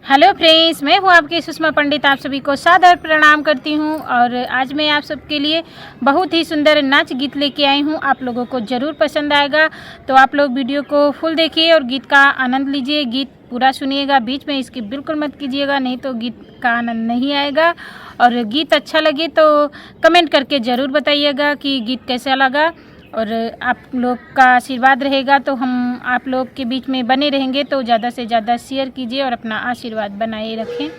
Hello friends, मैं हूं आपकी सुषमा पंडित। आप सभी को सादर प्रणाम करती हूं और आज मैं आप सबके लिए बहुत ही सुंदर नाच गीत लेके आई हूं। आप लोगों को ज़रूर पसंद आएगा, तो आप लोग वीडियो को फुल देखिए और गीत का आनंद लीजिए। गीत पूरा सुनिएगा, बीच में इसकी बिल्कुल मत कीजिएगा, नहीं तो गीत का आनंद नहीं आएगा। और गीत अच्छा लगे तो कमेंट करके ज़रूर बताइएगा कि गीत कैसा लगा। और आप लोग का आशीर्वाद रहेगा तो हम आप लोग के बीच में बने रहेंगे, तो ज़्यादा से ज़्यादा शेयर कीजिए और अपना आशीर्वाद बनाए रखें।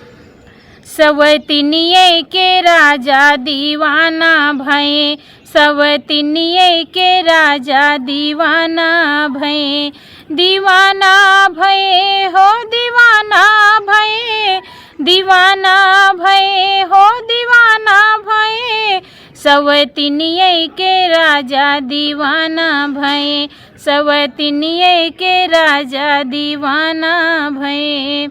सवतिनिये के राजा दीवाना भये, सवतिनिये के राजा दीवाना भये, दीवाना भये हो दीवाना भये, दीवाना भये हो दीवाना भये। सवतिनिये के राजा दीवाना भये, सवतिनिये के राजा दीवाना भये।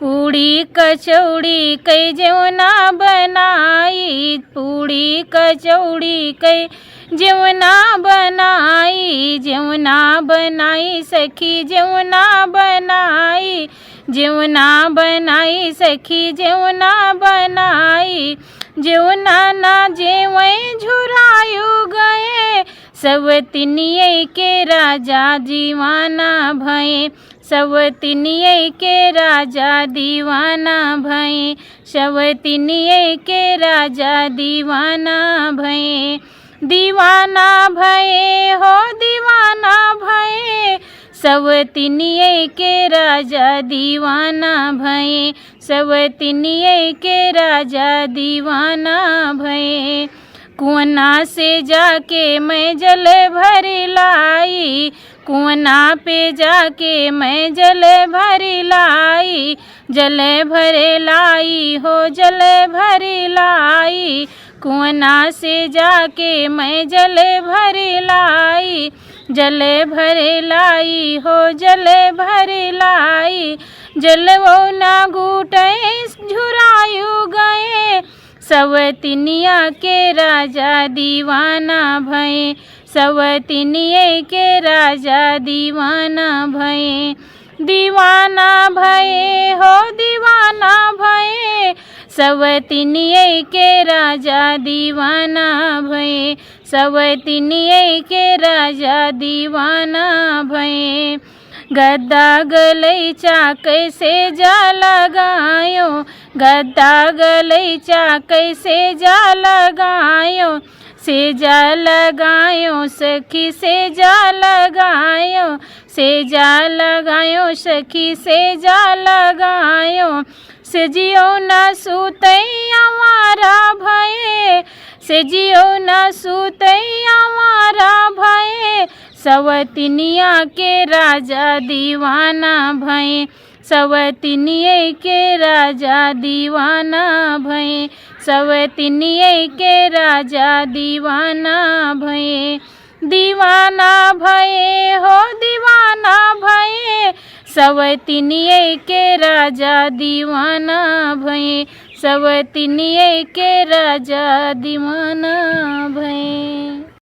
पूड़ी कचौड़ी कई जेवना बनाई, पूड़ी कचौड़ी कई जेवना बनाई, जेवना बनाई सखी जेवना बनाई, जेवना बनाई सखी जेवना बनाई। जेवना ना जेवै झुरायु गए, सवतिनिये के राजा दीवाना भये, सवतिनिये के राजा दीवाना भये, सवतिनिये के राजा दीवाना भये। दीवाना भये हो दीवाना भये, सवतिनिये के राजा दीवाना भये, सवतिनिये के राजा दीवाना भये। कुआं से जाके मैं जल भर लाई, कुआं पे जाके मैं जल भर लाई, जल भर लाई हो जल भर लाई। कुआं से जाके मैं जल भर लाई, जल भर लाई हो जल भर लाई। जलवो ना घूटे झुरायु गए, सवतिनिया के राजा दीवाना भये, सवतिनिये के राजा दीवाना भये। दीवाना भये हो दीवाना भये, सवतिनिये के राजा दीवाना भये, सवतिनिये के राजा दीवाना भये। गद्दा गलैचा कैसे जा लगायो, गद्दा गलैचा कैसे जा लगायो, से जा लगायो सखी से जा लगायो, से जा लगायो सखी से जा लगायो। से जियो न सुतै हमारा भये, से जियो न सुतै हमारा भये। सवतिनिया के राजा दीवाना भये, सवतिनिये के राजा दीवाना भये, सवतिनिये के राजा दीवाना भये। दीवाना भये हो दीवाना भये, सवतिनिये के राजा दीवाना भये, सवतिनिये के राजा दीवाना भये।